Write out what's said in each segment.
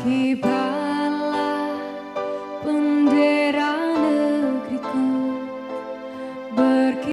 Kibarlah bendera negeriku berkibar.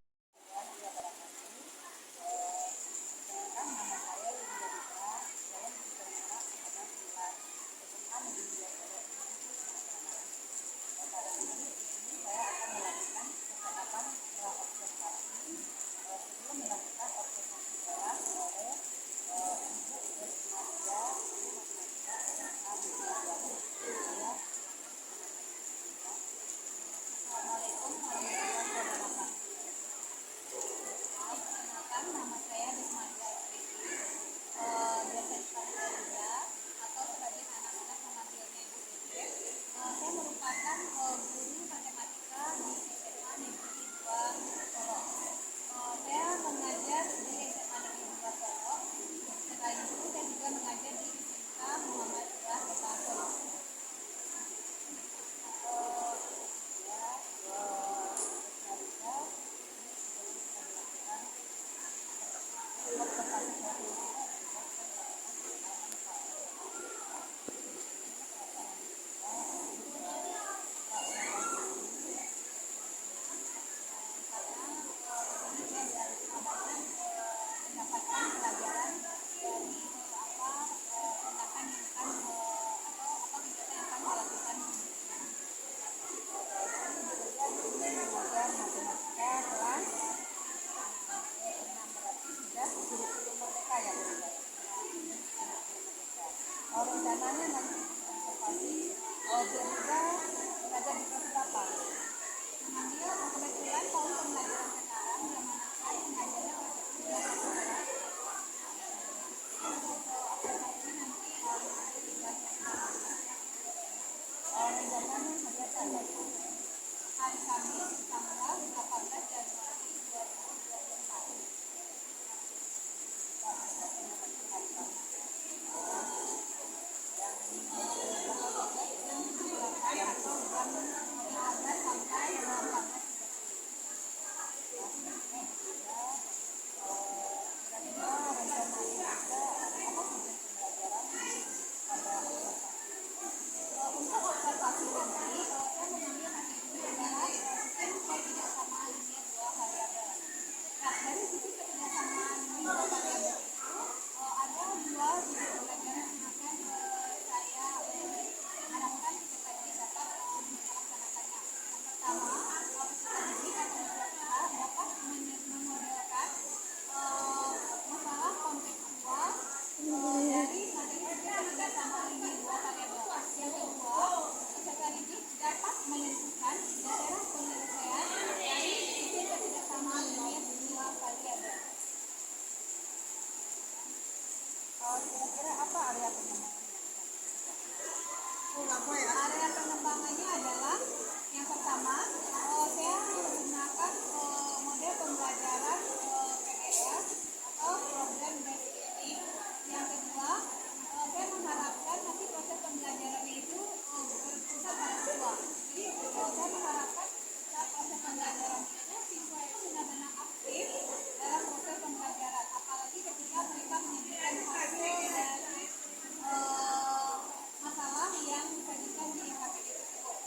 Rencananya nanti observasi dia belajar di kelas berapa? Mengambil kebetulan tahun pembelajaran sekarang yang mana saya mengajarnya rencananya saja hari Kamis tanggal 18 Januari 2024. Kira-kira apa area pengembangannya? Area pengembangannya adalah yang pertama, saya menggunakan model pembelajaran PBS atau program based learning. Yang kedua, saya mengharapkan nanti proses pembelajarannya itu berpusat pada siswa. Jadi saya mengharapkan proses pembelajaran itu siswa itu benar-benar aktif dalam proses pembelajaran, apalagi ketika mereka menyebutkan hasil dari masalah yang disajikan di KPD tersebut.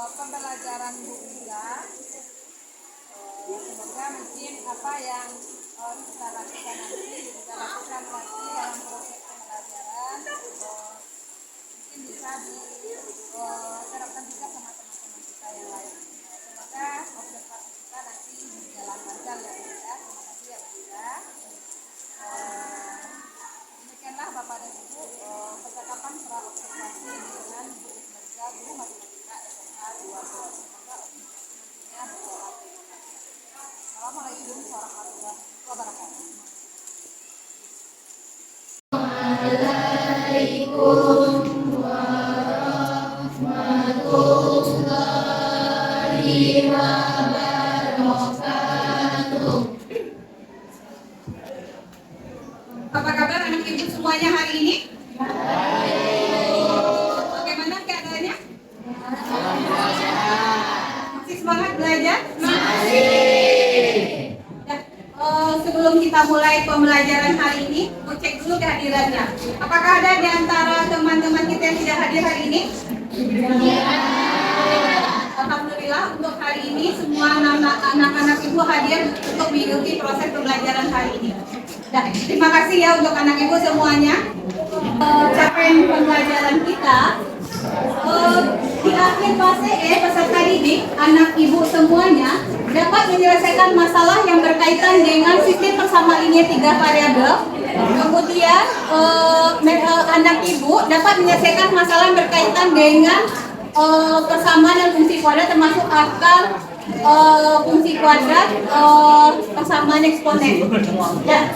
pembelajaran Bu Ida. Semoga mungkin apa yang kita lakukan nanti kita lakukan lagi dalam proses pembelajaran mungkin bisa diterapkan juga sama teman-teman kita yang lain. Semoga observasi kita nanti berjalan lancar ya Bu ya. Terima kasih ya Bu ya. Demikianlah Bapak dan Ibu percakapan pra-observasi dengan Bu Ismerja, Guru Matematika SMA 12. Semoga observasinya berjalan. Assalamualaikum warahmatullahi wabarakatuh. Apa kabar anak ibu semuanya hari ini? Bagaimana keadaannya? Masih semangat belajar? Sebelum kita mulai pembelajaran hari ini, mau cek dulu kehadirannya. Apakah ada di antara teman-teman kita yang tidak hadir hari ini? Alhamdulillah untuk hari ini semua anak-anak ibu hadir untuk mengikuti proses pembelajaran hari ini. Nah, terima kasih ya untuk anak ibu semuanya. Capaian pembelajaran kita di akhir fase peserta didik, anak ibu semuanya dapat menyelesaikan masalah yang berkaitan dengan sistem persamaan linear 3 variabel. Kemudian anak ibu dapat menyelesaikan masalah yang berkaitan dengan persamaan dan fungsi kuadrat termasuk akar fungsi kuadrat persamaan eksponen. Dan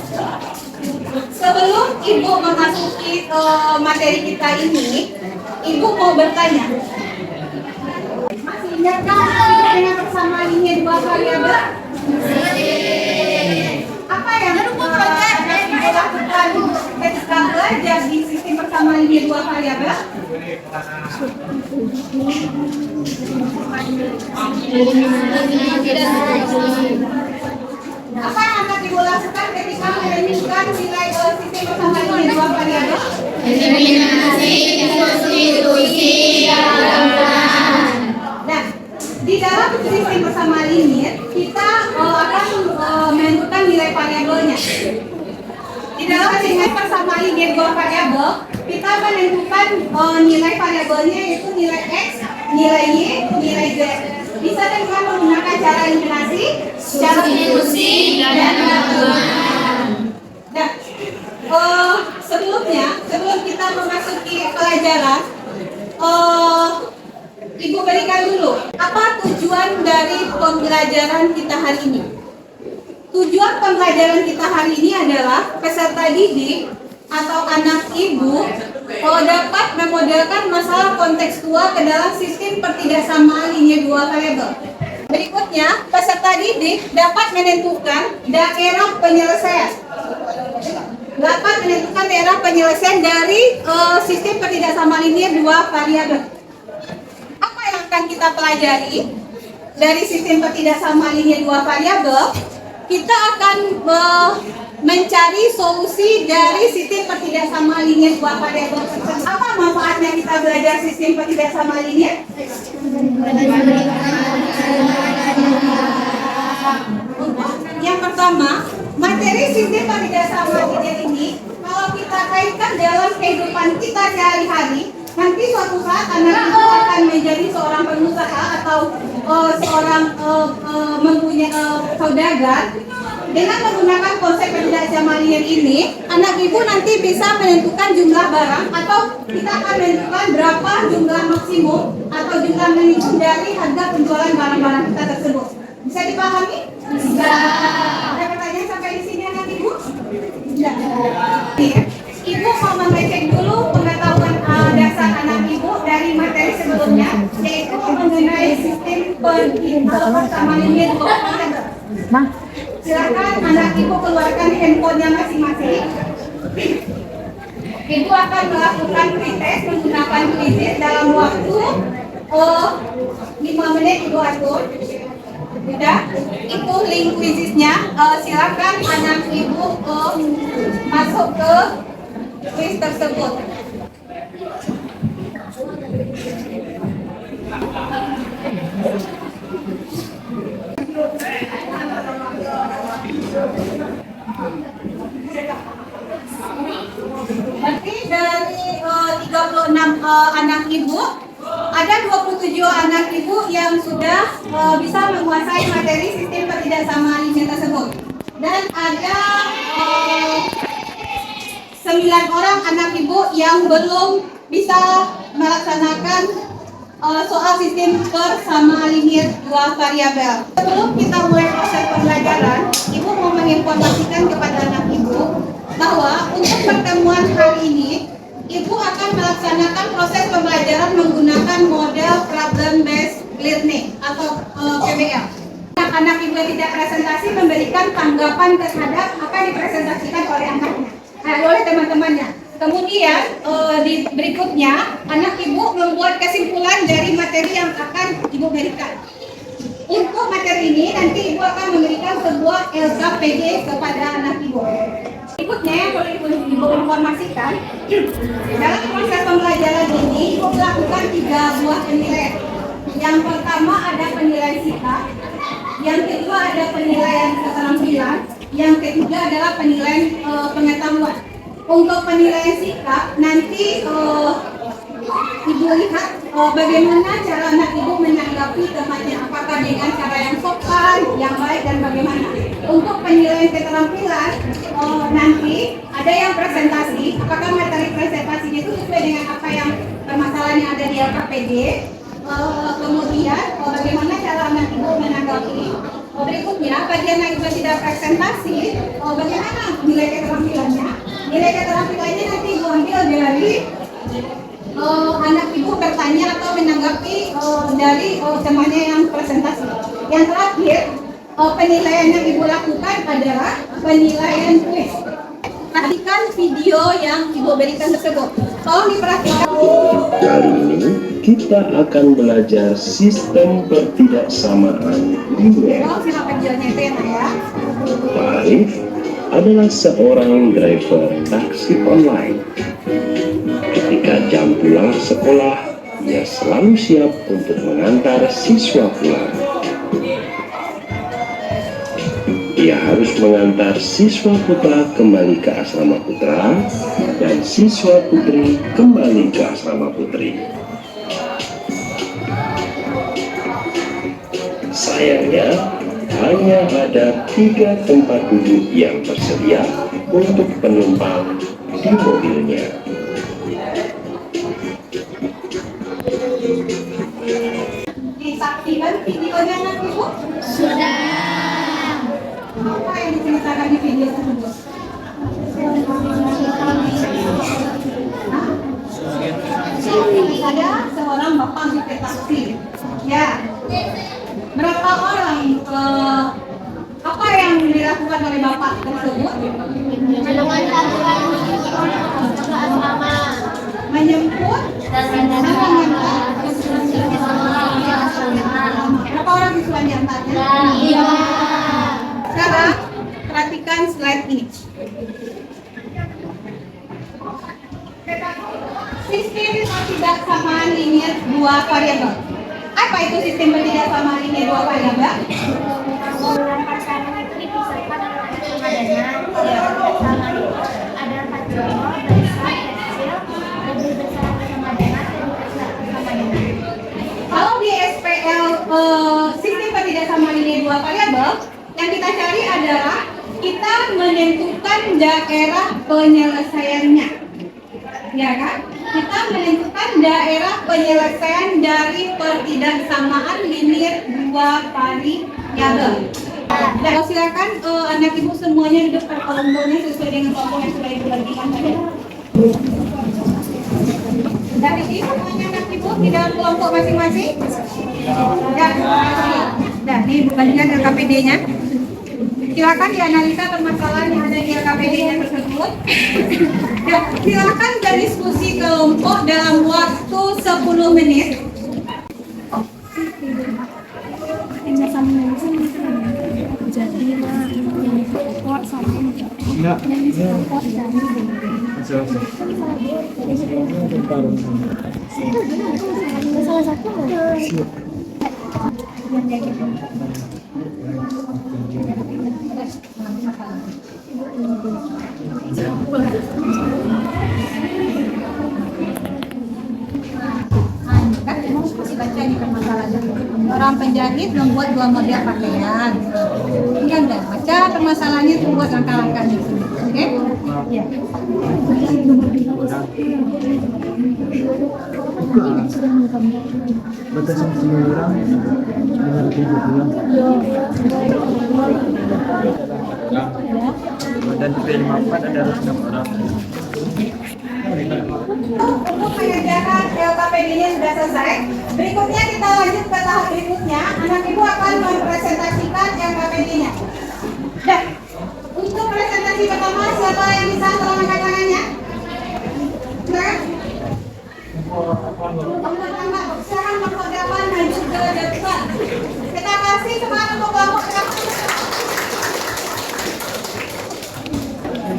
sebelum ibu memasuki materi kita ini, ibu mau bertanya. Masih ingatkah dengan persamaan linear 2 variabel? Apa yang ibu lakukan ketika belajar di sistem persamaan linear 2 variabel? Apa yang akan ibu lakukan ketika menentukan nilai sistem persamaan linear 2 variabel? Eliminasi, substitusi, nah, di dalam sistem persamaan linear kita akan menentukan nilai variabelnya. Di dalam sistem persamaan linear 2 variabel kita menentukan nilai variabelnya yaitu nilai x, nilai y, nilai z. Bisa dengan menggunakan cara eliminasi, cara substitusi, dan gabungan. Nah, sebelum kita memasuki pelajaran, ibu berikan dulu apa tujuan dari pembelajaran kita hari ini. Tujuan pembelajaran kita hari ini adalah peserta didik atau anak ibu dapat memodelkan masalah kontekstual ke dalam sistem pertidaksamaan linear 2 variabel. Berikutnya, peserta didik dapat menentukan daerah penyelesaian. Dari sistem pertidaksamaan linear 2 variabel. Apa yang akan kita pelajari dari sistem pertidaksamaan linear 2 variabel? Kita akan mencari solusi dari sistem pertidaksamaan linear 2 variabel. Apa manfaatnya kita belajar sistem pertidaksamaan linear? Yang pertama, materi sistem pertidaksamaan linear ini kalau kita kaitkan dalam kehidupan kita sehari-hari, nanti suatu saat anak itu akan menjadi seorang pengusaha atau seorang mempunyai saudagar. Dengan menggunakan konsep pertidaksamaan linear ini, anak ibu nanti bisa menentukan jumlah barang atau kita akan menentukan berapa jumlah maksimum atau jumlah minimum dari harga penjualan barang-barang kita tersebut. Bisa dipahami? Bisa. Ada pertanyaan sampai di sini anak ibu? Tidak. Ibu mau mengecek dulu pengetahuan dasar anak ibu dari materi sebelumnya, yaitu mengenai sistem persamaan linear 2 variabel. Silakan anak ibu keluarkan handphonenya masing-masing. Ibu akan melakukan pretest menggunakan quizzes dalam waktu 5 menit ibu atur. Sudah, itu link quizesnya. Silakan anak ibu masuk ke quiz tersebut. anak ibu yang sudah bisa menguasai materi sistem ketidaksamaan linear tersebut. Dan ada 9 orang anak ibu yang belum bisa melaksanakan soal sistem persamaan linear dua variabel. Sebelum kita mulai proses pembelajaran, ibu mau menginformasikan kepada anak ibu bahwa untuk pertemuan hari ini, ibu akan melaksanakan proses pembelajaran menggunakan model problem based learning atau PBL. Anak-anak ibu yang tidak presentasi memberikan tanggapan terhadap apa yang dipresentasikan oleh anaknya, oleh teman-temannya. Kemudian di berikutnya anak ibu membuat kesimpulan dari materi yang akan ibu berikan. Untuk materi ini nanti ibu akan memberikan sebuah LKPD kepada anak ibu. Berikutnya yang perlu ibu informasikan, dalam proses pembelajaran ini ibu melakukan 3 buah penilaian. Yang pertama ada penilaian sikap, yang kedua ada penilaian keterampilan, yang ketiga adalah penilaian pengetahuan. Untuk penilaian sikap, nanti ibu lihat bagaimana cara anak ibu menanggapi temannya, apakah dengan cara yang sopan, yang baik, dan bagaimana. Untuk penilaian keterampilan, nanti ada yang presentasi, apakah materi presentasinya itu sesuai dengan apa yang permasalahan yang ada di LKPD. Kemudian bagaimana cara anak ibu menanggapi. Berikutnya, bagi anak ibu tidak presentasi, bagaimana nilai keterampilannya. Nilai keterampilannya nanti ibu ambil dari anak ibu bertanya atau menanggapi dari temannya yang presentasi. Yang terakhir, penilaian yang ibu lakukan adalah penilaian kuis. Perhatikan video yang ibu berikan tersebut. Tolong diperhatikan. Kali ini kita akan belajar sistem pertidaksamaan linear. Silakan videonya itu ya. Pak Arif adalah seorang driver taksi online. Ketika jam pulang sekolah, ia selalu siap untuk mengantar siswa pulang. Ia harus mengantar siswa putra kembali ke asrama putra dan siswa putri kembali ke asrama putri. Sayangnya, hanya ada 3 tempat duduk yang tersedia untuk penumpang di mobilnya. Disaksikan videonya anak ibu? Sudah. Apa yang diceritakan di video tersebut? Ada seorang bapak di taksi. Ya. Berapa orang? Apa yang dilakukan oleh bapak tersebut? Mengantarkan ke asrama. Menjemput Dan mengantar. asrama. Berapa orang siswa diantaranya? 5. Sekarang perhatikan slide ini. Sistem ketidaksamaan linear dua variabel. Apa itu sistem ketidaksamaan linear dua variabel? Melemparkan itu dipisahkan dengan perpadannya. Ketidaksamaan itu ada 4 contoh besar, kecil, lebih besar perpadangan, lebih besar perpadangan. Kalau di SPL sistem ketidaksamaan linear dua variabel, yang kita cari adalah kita menentukan daerah penyelesaiannya, ya kan? Kita menentukan daerah penyelesaian dari pertidaksamaan linear dua variabel. Dan silakan anak ibu semuanya duduk pada kelompoknya sesuai dengan kelompok yang sudah ibu bagikan tadi. Dari ini semuanya anak ibu di dalam kelompok masing-masing. Dan ini bagian LKPD-nya. Silakan dianalisa permasalahan yang ada di LKPD-nya tersebut. Dan silakan berdiskusi kelompok dalam waktu 10 menit. Jadi mah yang pokok sama Enggak. yang pokok jadi salah satu yang kayak gitu. Kan mau baca di masalahnya. Seorang penjahit membuat 2 model pakaian. Ingat nggak? Baca permasalahannya itu buat langkah-langkahnya. Oke? Ya. Batas maksimal orang 270. Dan di 54 ada 6 orang. Untuk pengajaran LKPD ini sudah selesai. Berikutnya kita lanjut ke tahap berikutnya. Anak ibu akan mempresentasikan LKPD-nya. Dan untuk presentasi pertama, siapa yang bisa tolong angkat tangannya? Nah, sekarang mempersiapkan maju ke depan. Kita kasih semangat untuk kelompok pertama.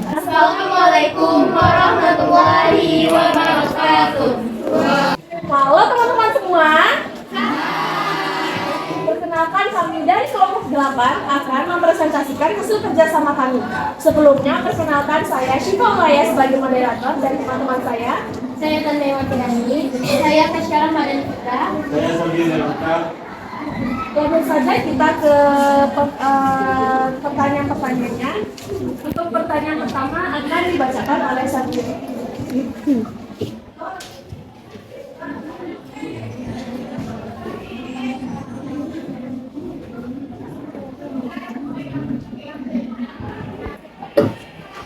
Assalamualaikum warahmatullahi wabarakatuh. Halo teman-teman semua. Perkenalkan, kami dari kelompok 8 akan mempresentasikan hasil kerjasama kami. Sebelumnya, perkenalkan saya Syifa Maya sebagai moderator dan teman-teman saya. Saya Tandewati Rani. Saya Kasyara Madan Putra. Saya Sabila Dalata. Langsung saja kita ke pertanyaan-pertanyaannya. Untuk pertanyaan pertama akan dibacakan oleh Sabila.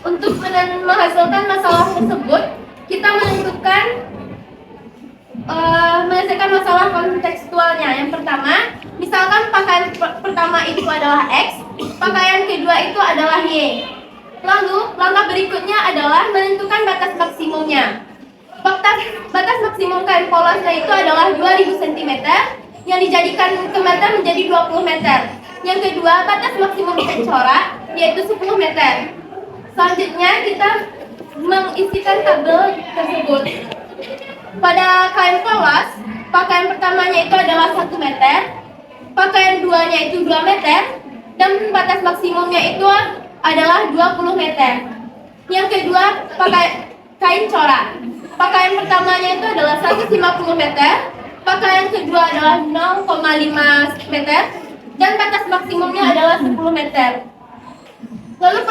Untuk menghasilkan masalah tersebut, kita menentukan menyelesaikan masalah kontekstualnya. Yang pertama, misalkan pakaian pertama itu adalah X, pakaian kedua itu adalah Y. Lalu, langkah berikutnya adalah menentukan batas maksimumnya. Batas maksimum kain polosnya itu adalah 2000 cm yang dijadikan ke meter menjadi 20 meter. Yang kedua, batas maksimum kain corak yaitu 10 meter. Selanjutnya, kita mengisikan tabel tersebut. Pada kain polos, pakaian pertamanya itu adalah 1 meter, pakaian duanya itu 2 meter, dan batas maksimumnya itu adalah 20 meter. Yang kedua, kain corak. Pakaian pertamanya itu adalah 150 meter, pakaian kedua adalah 0,5 meter, dan batas maksimumnya adalah 10 meter. Lalu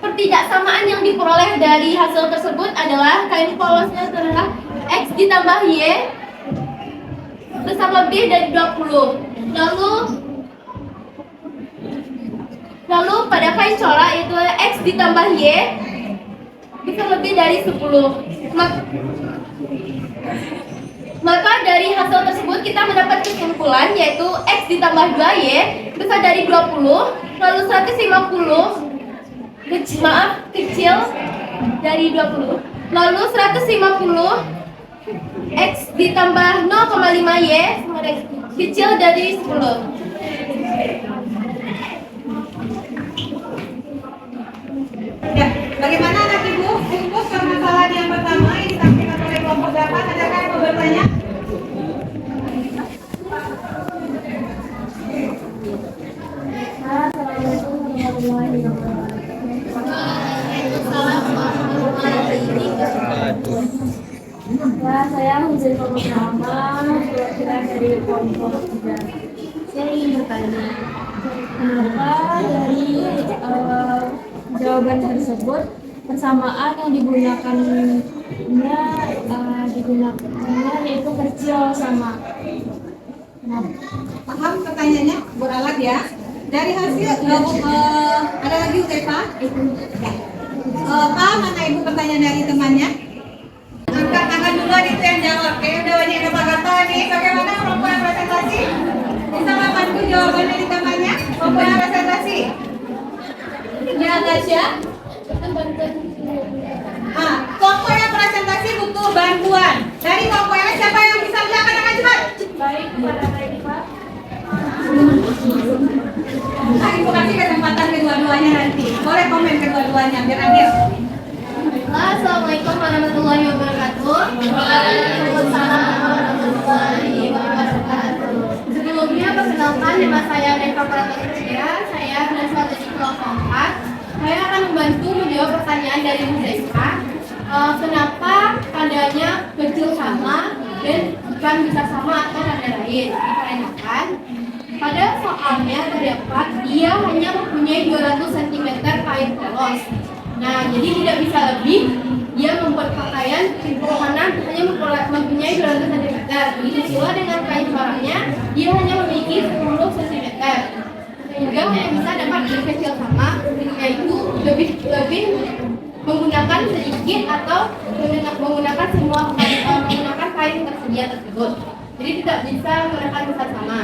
pertidaksamaan yang diperoleh dari hasil tersebut adalah kain polosnya adalah X ditambah Y besar lebih dari 20. Lalu pada kain corak yaitu X ditambah Y besar lebih dari 10. Maka dari hasil tersebut kita mendapat kesimpulan yaitu X ditambah 2Y besar dari 20, lalu 150 kecil dari 20, lalu 150 X ditambah 0,5Y kecil dari 10. Ya, bagaimana anak ibu? Untuk permasalahan yang pertama yang disampaikan oleh kelompok 8, adakah yang mau bertanya? Assalamualaikum warahmatullahi wabarakatuh. Ya, saya Huzul Pertama, perwakilan dari kelompok 3. Saya ingin bertanya, kenapa dari jawaban tersebut persamaan yang digunakannya yaitu kecil sama. Paham pertanyaannya? Beralat ya. Dari hasil ada lagi Utepa? Paham mana ibu pertanyaan dari temannya? Angkat tangan dulu itu yang jawab. Kayaknya udah banyak yang kata nih. Bagaimana kelompok yang presentasi? Bisa membantu jawabannya di temannya? Kelompok yang presentasi? Ya, Tasya? Kelompok yang presentasi butuh bantuan. Dari kelompok yang siapa yang bisa bilang dengan cepat? Baik, pada Pak. Nah, ibu kasih kesempatan kedua-duanya nanti. Boleh komen kedua-duanya biar adil. Assalamualaikum warahmatullahi wabarakatuh. Waalaikumsalam warahmatullahi wabarakatuh. Sebelumnya perkenalkan nama saya Neva Prataya. Saya berasal dari kelompok 4. Saya akan membantu menjawab pertanyaan dari Bu Desa. Kenapa adanya kecil sama dan bukan bisa sama atau tanda lain. Dikarenakan pada soalnya terdapat dia hanya mempunyai 200 cm kain polos. Nah, jadi tidak bisa lebih. Dia membuat pakaian permohonan hanya mempunyai 200 cm. Begitu pula dengan kain coraknya, dia hanya memiliki 10 cm. Sehingga hanya bisa dapat kecil sama, yaitu lebih menggunakan sedikit atau menggunakan semua menggunakan kain tersedia tersebut. Jadi tidak bisa menggunakan besar sama.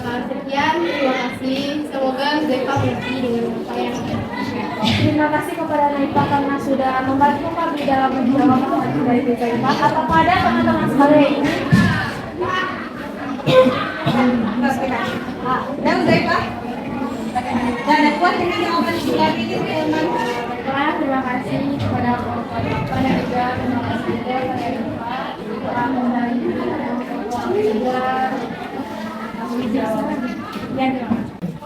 Sekian, terima kasih. Semoga Zaifah mengerti dengan apa yang Terima kasih kepada Naifah karena sudah membantu kami dalam menjawab pertanyaan dari Zaifah. Apakah ada teman-teman sekalian ini? Dan Zaifah, dan kuat dengan jawaban tadi teman. Terima kasih kepada Bapak dan juga terima kasih juga kepada Naifah telah membantu juga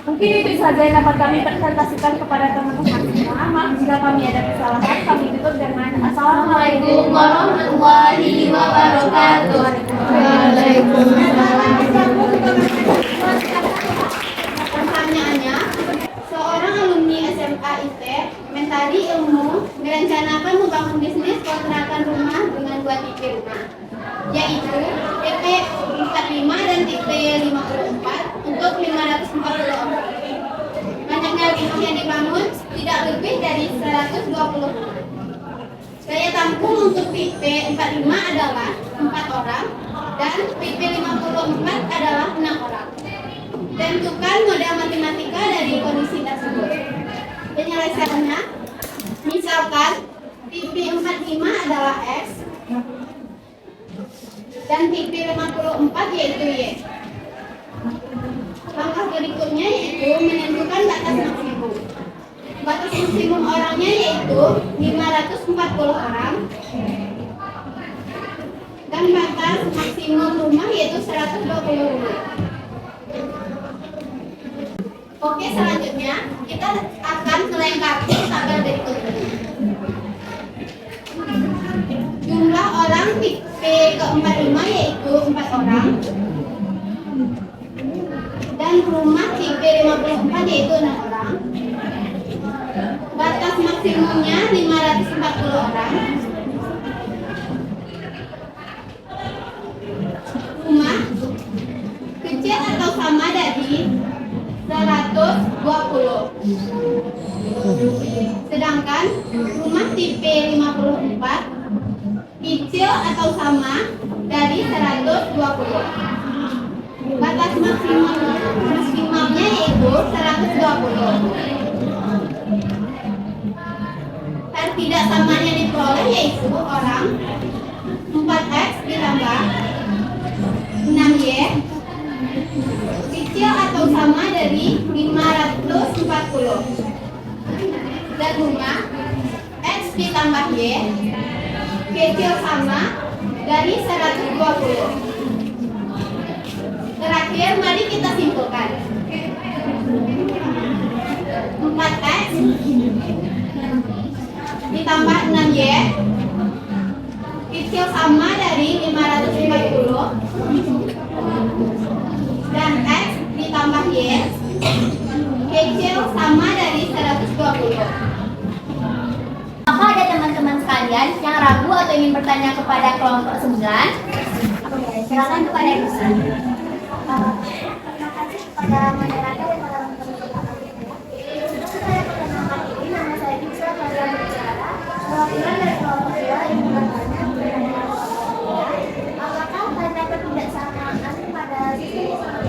mungkin itu saja yang dapat kami presentasikan kepada teman-teman semua. Maaf jika kami ada kesalahan. Kami tutup dengan Assalamualaikum warahmatullahi wabarakatuh. Pertanyaannya, seorang alumni SMA IT Mentari Ilmu merencanakan membangun bisnis kontrakan rumah dengan 2 tipe rumah, yaitu TP 45 dan TP 54 untuk 540 orang. Banyaknya rumah yang dibangun tidak lebih dari 120 rumah. Daya tampung untuk tipe 45 adalah 4 orang dan tipe 54 adalah 6 orang. Tentukan modal matematika dari kondisi tersebut. Penyelesaiannya, misalkan tipe 45 adalah X dan tipe 54 yaitu Y. Langkah berikutnya yaitu menentukan batas maksimum. Batas maksimum orangnya yaitu 540 orang dan batas maksimum rumah yaitu 120 rumah. Oke, selanjutnya kita akan melengkapi tabel berikut ini. Jumlah orang tipe ke-45 yaitu 4 orang dan rumah tipe 54 yaitu 6 orang. Batas maksimumnya 540 orang. Rumah kecil atau sama dari 120. Sedangkan rumah tipe 54 kecil atau sama dari 120. Batas maksimalnya yaitu 120. Tidak samanya diperoleh yaitu orang 4X ditambah 6Y kecil atau sama dari 540 dan rumah X ditambah Y kecil sama dari 120. Terakhir mari kita simpulkan. 4X ditambah 6Y kecil sama dari 540 dan X ditambah Y kecil sama dari 120. Apakah ada teman-teman sekalian yang ragu atau ingin bertanya kepada kelompok 9? Silakan kepada Ibu. Terima kasih kepada moderator yang telah memperkenalkan ini. Saya perkenalkan diri, nama saya Isra Maria Bicara, perwakilan dari kelompok 2 yang bertanya mengenai apakah tanda ketidaksamaan pada sistem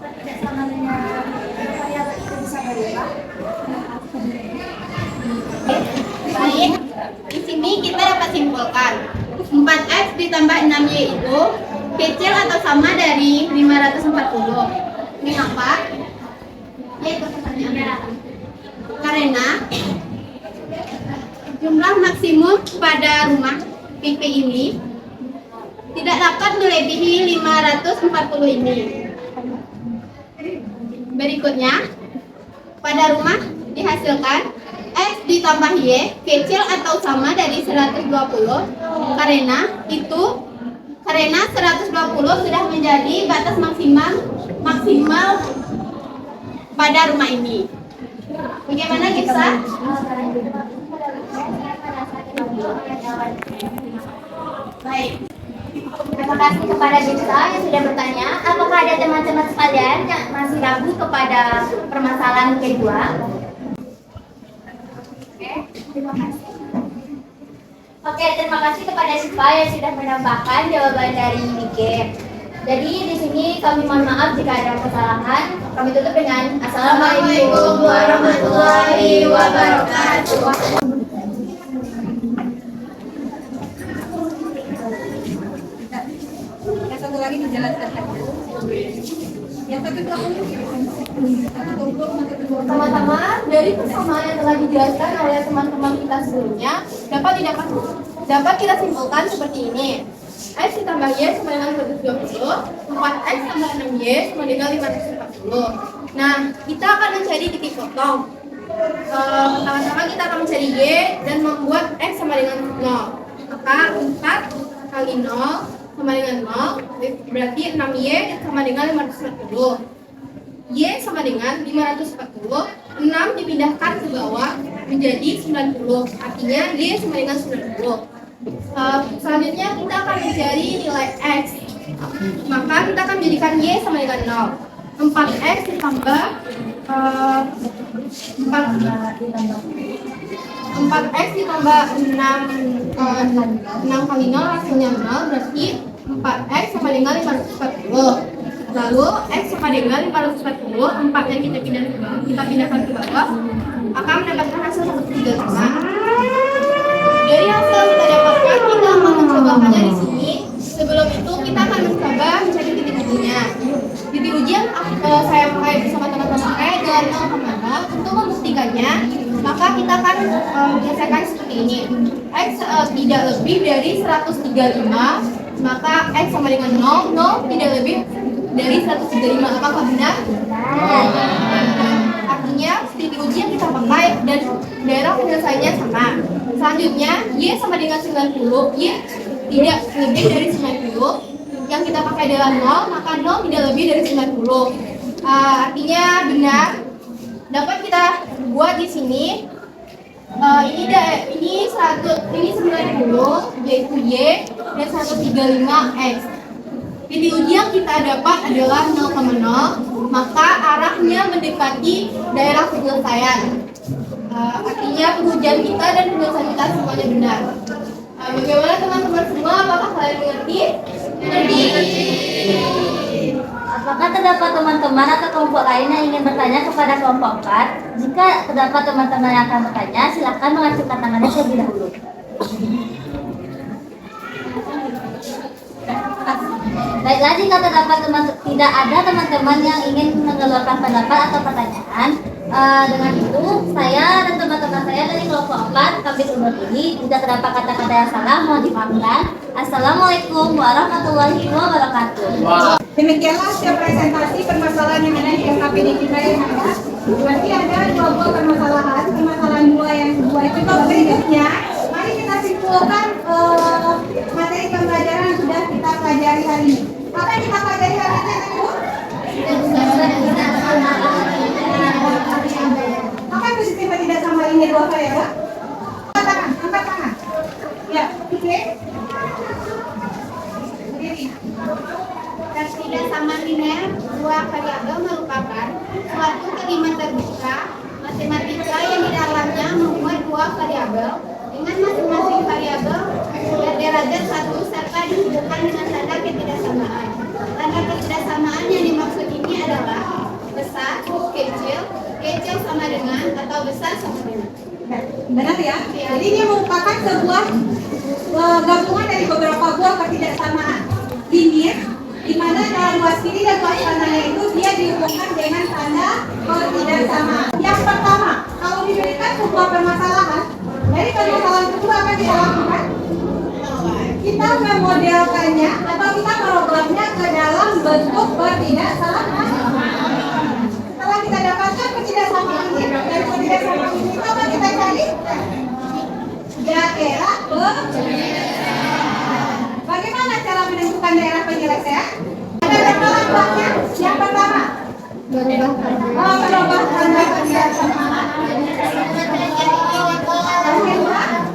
ketidaksamaan dengan variabel itu bisa berubah? Baik, di sini kita dapat simpulkan 4X ditambah 6Y itu kecil atau sama dari 540. Mengapa? Yaitu pertanyaannya. Karena jumlah maksimum pada rumah PP ini tidak dapat melebihi 540 ini. Berikutnya, pada rumah dihasilkan X ditambah Y kecil atau sama dari 120 karena itu Karena 120 sudah menjadi batas maksimal pada rumah ini. Bagaimana Gipsa? Baik. Terima kasih kepada Gipsa yang sudah bertanya. Apakah ada teman-teman sekalian yang masih ragu kepada permasalahan kedua? Oke, terima kasih. Oke, terima kasih kepada Siva yang sudah menambahkan jawaban dari Mike. Jadi di sini kami mohon maaf jika ada kesalahan. Kami tutup dengan Assalamualaikum warahmatullahi wabarakatuh. Yang satu lagi dijelaskan. Yang satu Teman-teman, dari persamaan yang telah dijelaskan oleh teman-teman kita sebelumnya dapat kita simpulkan seperti ini. X ditambah Y sama dengan 120, 4X tambah 6Y sama dengan 540. Nah, kita akan mencari titik potong. Pertama-tama kita akan mencari Y dan membuat X sama dengan 0. Maka 4 kali 0 sama dengan 0, berarti 6Y sama dengan 540. Y sama dengan 540, 6 dipindahkan ke bawah menjadi 90, artinya Y sama dengan 90. Selanjutnya kita akan mencari nilai X. Maka kita akan menjadikan Y sama dengan 0. 4X ditambah 4X ditambah 6 kali 0 hasilnya 0, berarti 4X sama dengan 540. Lalu X sama dengan 540, 4 yang kita pindahkan ke bawah akan mendapatkan hasil 135. Dari hasil yang kita dapatkan, kita akan mencobakannya di sini. Sebelum itu kita akan mencoba mencari titik ujinya. Titik uji yang saya pakai bersama teman-teman saya adalah 0,0. Untuk membuktikannya, maka kita akan menyelesaikan seperti ini. X tidak lebih dari 135, maka X sama dengan 0 tidak lebih dari 135. Apakah benar? Artinya titik uji yang kita pakai dan daerah penyelesaiannya sama. Selanjutnya Y sama dengan 90, Y tidak lebih dari 90. Yang kita pakai adalah 0, maka 0 tidak lebih dari 90. Artinya benar. Dapat kita buat di sini. Ini 90 yaitu Y dan 135X. Titik uji yang kita dapat adalah 0,0, maka arahnya mendekati daerah penyelesaian. Artinya pengujian kita dan penyelesaian kita semuanya benar. Bagaimana teman-teman semua? Apakah kalian mengerti? Mengerti. Apakah terdapat teman-teman atau kelompok lain yang ingin bertanya kepada kelompok 4? Jika terdapat teman-teman yang akan bertanya, silakan mengacungkan tangannya terlebih dahulu. Baiklah, jika terdapat tidak ada teman-teman yang ingin mengeluarkan pendapat atau pertanyaan, dengan itu saya dan teman-teman saya dari kelompok 4 kami undur diri. Jika terdapat kata-kata yang salah, mohon dimaafkan. Assalamualaikum warahmatullahi wabarakatuh. Demikianlah hasil presentasi permasalahan yang ada di SKPD kita yang ada. Berarti ada dua buah permasalahan. Permasalahan dua itu berikutnya. Mari kita simpulkan materi pembelajaran yang sudah kita pelajari hari ini. Apa yang kita pelajari hari ini, Ibu? Apa yang positif dan tidak sama ini dua variabel? Angkat tangan. Ya, oke. Berdiri. Ketidaksamaan linear dua variabel merupakan suatu kalimat terbuka matematika yang di dalamnya memuat dua variabel dengan masing-masing variabel derajat 1 serta disebutkan dengan tanda ketidaksamaan. Tanda ketidaksamaan yang dimaksud ini adalah besar, kecil sama dengan atau besar sama dengan. Benar ya? Jadi ini merupakan sebuah gabungan dari beberapa buah ketidaksamaan linear, di mana dalam luas kiri dan luas kanannya itu dia dihubungkan dengan tanda ketidaksamaan. Yang pertama, kalau diberikan sebuah permasalahan, dari permasalahan kedua apa yang kita lakukan? Kita memodelkannya atau kita merobaknya ke dalam bentuk ketidaksamaan. Setelah kita dapatkan ketidaksamaan ini, dari ketidaksamaan ini apa kita cari? Daerah penyelesaian. Bagaimana cara menentukan dampaknya yang pertama. Oh, berubah karena kerjasama.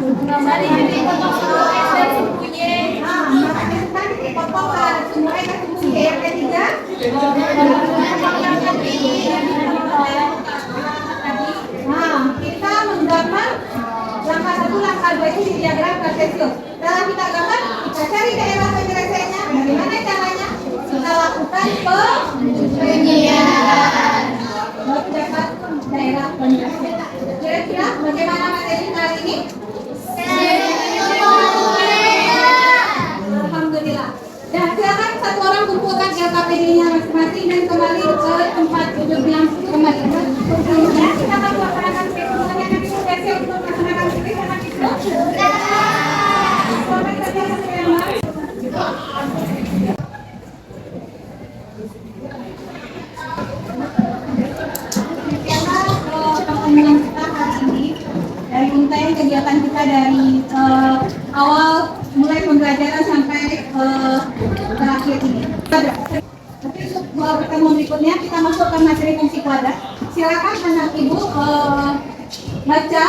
Kembali jadi potong sumur es dan sumbernya. Makanya tadi dipotong terhadap sumur es dan sumbernya. Yang ketiga, kita menggambar langkah 1, langkah 2 itu di diagram kartesius. Setelah kita gambar, kita cari daerah penyelesaiannya. Bagaimana caranya? Kita lakukan penyediaan. Baru dapat daerah penyelesaian. Kira-kira bagaimana materi kali ini? Alhamdulillah. Dan silakan satu orang kumpulkan LKPD-nya masing-masing dan kembali ke tempat duduk yang kembali. Ya, kita akan melaksanakan semuanya nanti sesi untuk melaksanakan skrip anak itu. Selamat kerja semua. Pertemuan kita hari ini dari untaian kegiatan kita dari awal mulai pembelajaran sampai terakhir ini. Tapi untuk pertemuan berikutnya kita masuk ke materi fungsi kuadrat. Silakan anak ibu baca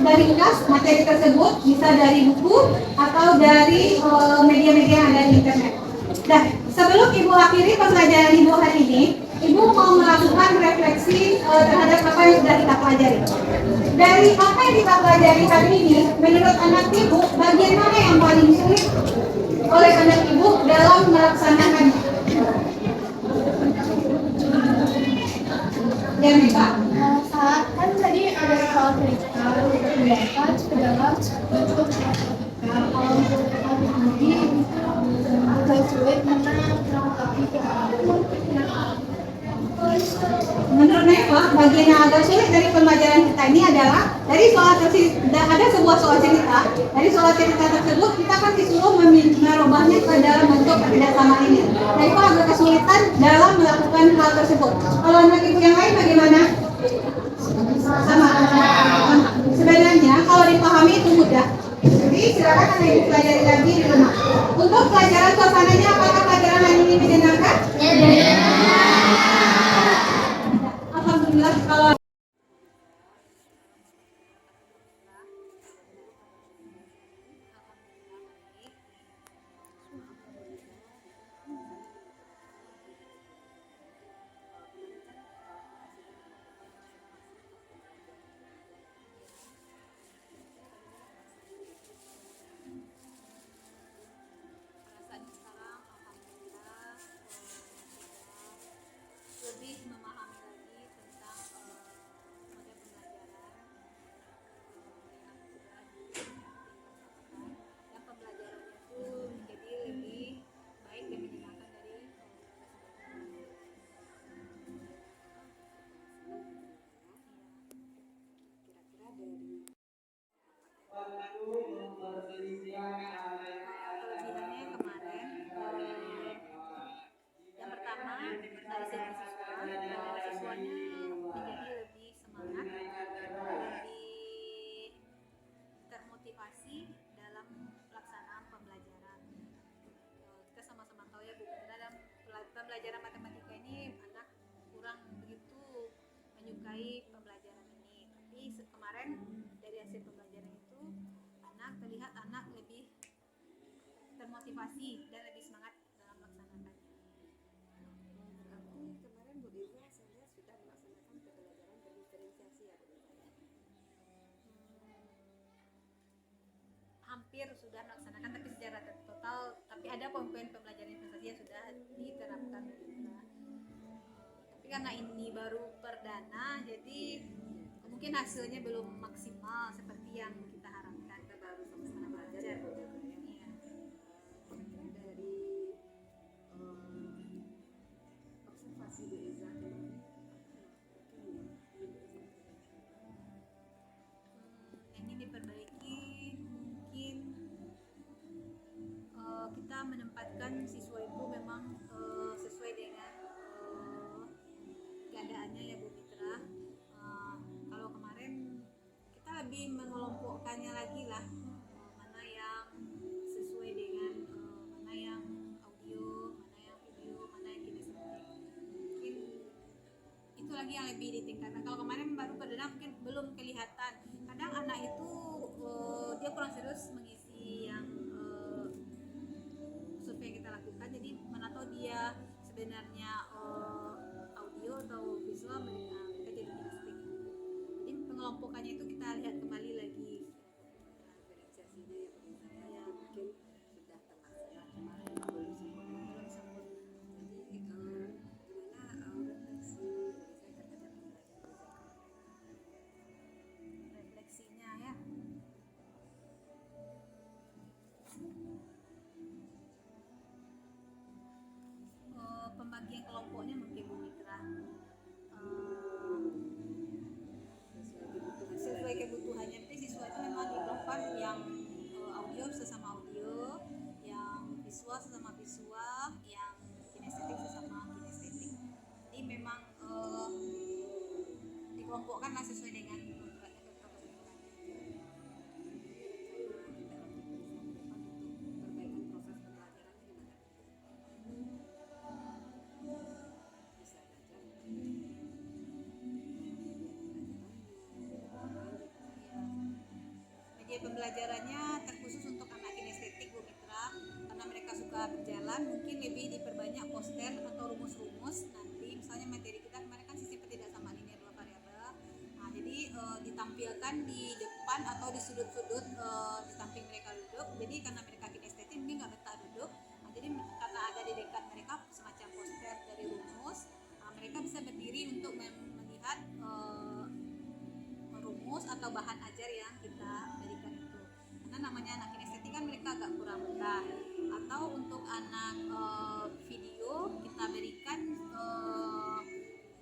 dari ringkas materi tersebut, bisa dari buku atau dari media-media yang ada di internet. Dan sebelum ibu akhiri pembelajaran ibu hari ini, ibu mau melakukan refleksi terhadap apa yang sudah kita pelajari. Dari apa yang kita pelajari hari ini, menurut anak ibu, bagian mana yang paling sulit oleh anak ibu dalam melaksanakannya? Ya, Mbak. Saat kan tadi ada soal cerita, pendapat, pendapat untuk kalau ini agak sulit karena melengkapi Menurut Neva, bagian yang agak sulit dari pembelajaran kita ini adalah dari soal ada sebuah soal cerita. Dari soal cerita tersebut kita kan disuruh merubahnya ke dalam bentuk kerjasama ini. Nah, itu agak kesulitan dalam melakukan hal tersebut. Kalau anak ibu yang lain bagaimana? Sama. Sebenarnya kalau dipahami itu mudah. Jadi silakan anak ibu pelajari lagi di rumah. Untuk pelajaran suasananya, apakah pelajaran hari ini menyenangkan? Alhamdulillah. Kalau lebih memahami lagi tentang model pembelajaran yang sudah dilakukan, dan pembelajarannya itu menjadi lebih baik dan menyenangkan dari kira-kira dari kelebihannya kemarin. Yang pertama, dari segi siswanya menjadi lebih semangat, lebih termotivasi dalam pelaksanaan pembelajaran. Kita sama-sama tahu ya Bu, dalam pembelajaran matematika ini anak kurang begitu menyukai pembelajaran ini. Tapi kemarin dari hasil pembelajaran itu terlihat anak lebih termotivasi dan lebih semangat dalam melaksanakannya. Tapi kemarin Bu Deza saya lihat sudah melaksanakan pembelajaran berdiferensiasi ya Bu Deza ya? Hampir sudah melaksanakan tapi secara total, tapi ada poin-poin pembelajaran investasi yang sudah diterapkan juga. Tapi karena ini baru perdana, jadi mungkin hasilnya belum maksimal seperti yang kita harapkan. Kita baru sama-sama belajar ya Bu Deza ya? Iya. Dari observasi Bu Deza kemarin ini diperbaiki, mungkin kita menempatkan siswa itu memang sesuai dengan keadaannya ya Bu Mitra. Kalau kemarin kita lebih mengelompokkannya lagi lah, mana yang sesuai dengan mana yang audio, mana yang video, mana yang kinesthetik. lagi yang lebih ditingkatkan. Kalau kemarin baru perdana mungkin belum kelihatan. Kadang anak itu dia kurang serius mengisi yang survei yang kita lakukan. Jadi mana tahu dia sebenarnya audio atau visual, mereka jadi kinestik. Jadi pengelompokannya itu kita lihat kembali lagi. Diferensiasinya ya bagi saya mungkin sudah terlaksana kemarin belum sempurna. Jadi gimana refleksi saya terhadap Refleksinya ya. Pembagian kelompoknya mungkin Bu Mitra. Sesuai kebutuhannya. Jadi siswa itu memang dikelompokkan yang audio sesama audio, yang visual sesama visual, yang kinestetik sesama kinestetik. Jadi memang dikelompokkanlah sesuai dengan perbaikan proses pembelajaran gimana? Bisa saja media pembelajarannya terkhusus untuk anak kinestetik Bu Mitra, karena mereka suka berjalan, mungkin lebih diperbanyak poster atau rumus-rumus. Nanti misalnya materi kita kemarin kan sistem ketidaksamaan linear dua variabel. Nah, jadi ditampilkan di depan atau di sudut-sudut di samping mereka duduk. Jadi karena mereka kinestetik mungkin nggak betah duduk. Nah, jadi karena ada di dekat mereka semacam poster dari rumus, mereka bisa berdiri untuk melihat rumus atau bahan ajar yang kita berikan itu. Karena namanya anak kinestetik kan mereka agak kurang betah. Atau untuk anak video kita berikan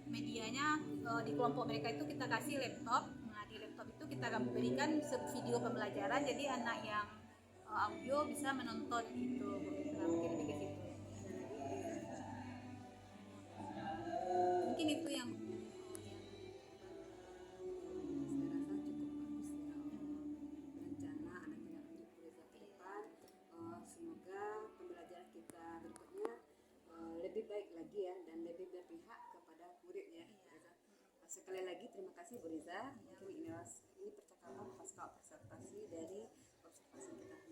medianya di kelompok mereka itu kita kasih laptop. Nah, di laptop itu kita akan berikan video pembelajaran, jadi anak yang audio bisa menonton itu. Mungkin lebih ke situ. Mungkin itu yang saya rasa cukup bagus ya rencana anak tidak lanjut kuliah ke depan. Semoga pembelajaran kita berikutnya lebih baik lagi ya dan lebih berpihak kepada murid ya. Sekali lagi terima kasih Bu Riza. Mungkin ini percakapan pasca observasi dari observasi kita.